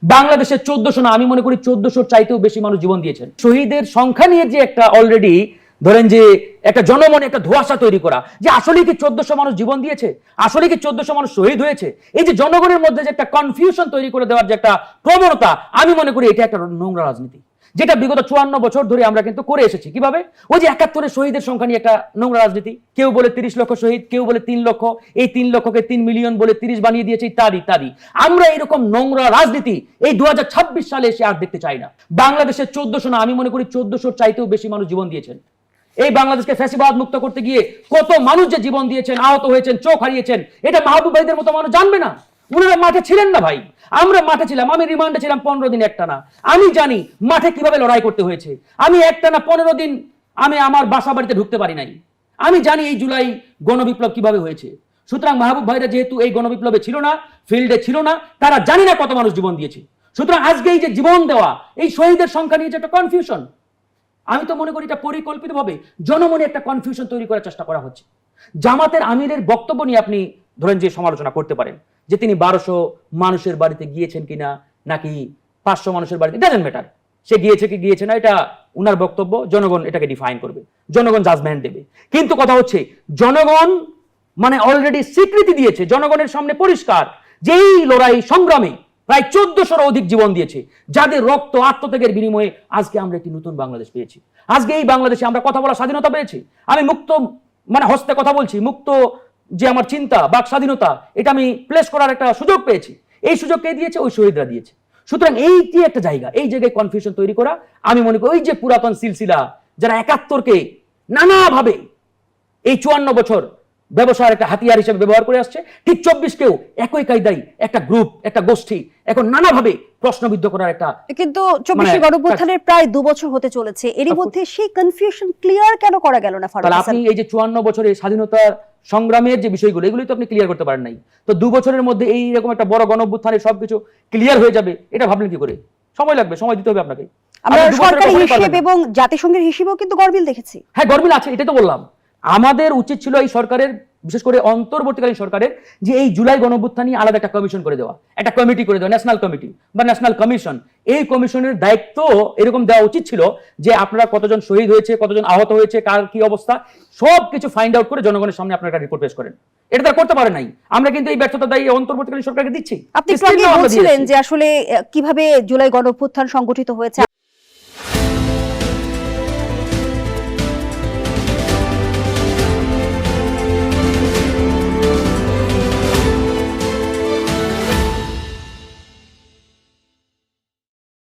বাংলাদেশের 1400 না, আমি মনে করি 1400 চাইতেও বেশি মানুষ জীবন দিয়েছেন। শহীদের সংখ্যা নিয়ে যে একটা অলরেডি ধরেন যে একটা জনমনে একটা ধোঁয়াশা তৈরি করা যে আসলে কি 1400 মানুষ জীবন দিয়েছে, আসলে কি 1400 মানুষ শহীদ হয়েছে, এই যে জনগণের মধ্যে যে একটা কনফিউশন তৈরি করে দেওয়ার যে একটা প্রবণতা, আমি মনে করি এটা একটা নোংরা রাজনীতি, যেটা বিগত 54 বছর ধরে আমরা কিন্তু করে এসেছি। কিভাবে? ওই যে 71 শহীদের সংখ্যা নিয়ে একটা নোংরা রাজনীতি, কেউ বলে 30 লক্ষ শহীদ, কেউ বলে 3 লক্ষ, এই 3 লক্ষকে 3 মিলিয়ন বলে 30 বানিয়ে দিয়েছে, ইত্যাদি ইত্যাদি। আমরা এরকম নোংরা রাজনীতি এই 2026 সালে এসে আর দেখতে চাই না। বাংলাদেশের 1400 না, আমি মনে করি 1400 চাইতেও বেশি মানুষ জীবন দিয়েছেন। এই বাংলাদেশকে ফ্যাসিবাদ মুক্ত করতে গিয়ে কত মানুষ যে জীবন দিয়েছেন, আহত হয়েছেন, চোখ হারিয়েছেন, এটা মাহবুব ভাইদের মতো মানুষ জানবে না। উনারা মাঠে ছিলেন না ভাই, আমরা মাঠে ছিলাম। আমি রিমান্ডে ছিলাম 15 দিন একটানা। আমি জানি মাঠে কিভাবে লড়াই করতে হয়েছে। আমি একটানা 15 দিন আমি আমার বাসা বাড়িতে ঢুকতে পারি নাই। আমি জানি এই জুলাই গণবিপ্লব কিভাবে হয়েছে। সুতরাং মাহবুব ভাইরা যেহেতু এই গণবিপ্লবে ছিল না, ফিল্ডে ছিল না, তারা জানি না কত মানুষ জীবন দিয়েছে। সুতরাং আজকে এই যে জীবন দেওয়া, এই শহীদের সংখ্যা নিয়ে যে একটা কনফিউশন, আমি তো মনে করি এটা পরিকল্পিতভাবে জনমনে একটা কনফিউশন তৈরি করার চেষ্টা করা হচ্ছে। জামাতের আমিরের বক্তব্য নিয়ে আপনি ধরেন যে সমালোচনা করতে পারেন যে তিনি 1200 মানুষের বাড়িতে গিয়েছেন কিনা নাকি 500 মানুষের বাড়িতে, ডাজন্ট ম্যাটার, সে গিয়েছে কি গিয়েছে না, এটা উনার বক্তব্য, জনগণ এটাকে ডিফাইন করবে, জনগণ জাজমেন্ট দেবে। কিন্তু কথা হচ্ছে জনগণ মানে অলরেডি স্বীকৃতি দিয়েছে, জনগণের সামনে পরিষ্কার যেই লড়াই সংগ্রামে প্রায় 1400 অধিক জীবন দিয়েছে, যাদের রক্ত আত্মত্যাগের বিনিময়ে আজকে আমরা একটি নতুন বাংলাদেশ পেয়েছি। আজকে এই বাংলাদেশে আমরা কথা বলার স্বাধীনতা পেয়েছি। আমি মুক্ত মানে হস্তে কথা বলছি, মুক্ত যে আমার চিন্তা বাক স্বাধীনতা, এটা আমি প্লেস করার একটা সুযোগ পেয়েছি। এই সুযোগ কে দিয়েছে? ওই শহীদরা দিয়েছে। সুতরাং এইটি একটা জায়গা, এই জায়গায় কনফিউশন তৈরি করা, আমি মনে করি ওই যে পুরাতন সিলসিলা যারা 71কে নানাভাবে এই 54 বছর ব্যবসার একটা হাতিয়ার হিসেবে ব্যবহার করে আসছে, ঠিক 24কেও একই কায়দায় একটা গ্রুপ, একটা গোষ্ঠী এখন নানাভাবে প্রশ্নবিদ্ধ করার একটা। কিন্তু 24 গণঅভ্যুত্থানের প্রায় 2 বছর হতে চলেছে, এরই মধ্যে সেই কনফিউশন ক্লিয়ার কেন করা গেল না? ফারুক আপনি এই যে 54 বছরের স্বাধীনতার সংগ্রামের যে বিষয়গুলো, এগুলোই তো আপনি ক্লিয়ার করতে পারেন নাই। তো 2 বছরের মধ্যে এই রকম একটা বড় গণঅভ্যুত্থানে সবকিছু ক্লিয়ার হয়ে যাবে, এটা ভাবলেন কি করে? সময় লাগবে, সময় দিতে হবে আপনাকে। আমরা সরকারি হিসেব এবং জাতিসংঘের হিসেবেও কিন্তু গরমিল দেখেছি। হ্যাঁ, গরমিল আছে, এটা তো বললাম। আমাদের উচিত ছিল এই সরকারের, বিশেষ করে অন্তর্বর্তীকালীন সরকারের, যে এই জুলাই গণঅভ্যুত্থান নিয়ে আলাদা একটা কমিশন করে দেওয়া, একটা কমিটি করে দেওয়া, ন্যাশনাল কমিটি বা ন্যাশনাল কমিশন। এই কমিশনের দায়িত্ব এরকম দেওয়া উচিত ছিল যে আপনারা কতজন শহীদ হয়েছে, কতজন আহত হয়েছে, কার কি অবস্থা, সবকিছু ফাইন্ড আউট করে জনগণের সামনে আপনারা একটা রিপোর্ট পেশ করেন। এটা তারা করতে পারে নাই। আমরা কিন্তু এই ব্যর্থতা দায়ী অন্তর্বর্তীকালীন সরকারকে দিচ্ছি। আপনি বলছিলেন যে আসলে কিভাবে জুলাই গণঅভ্যুত্থান সংগঠিত হয়েছে,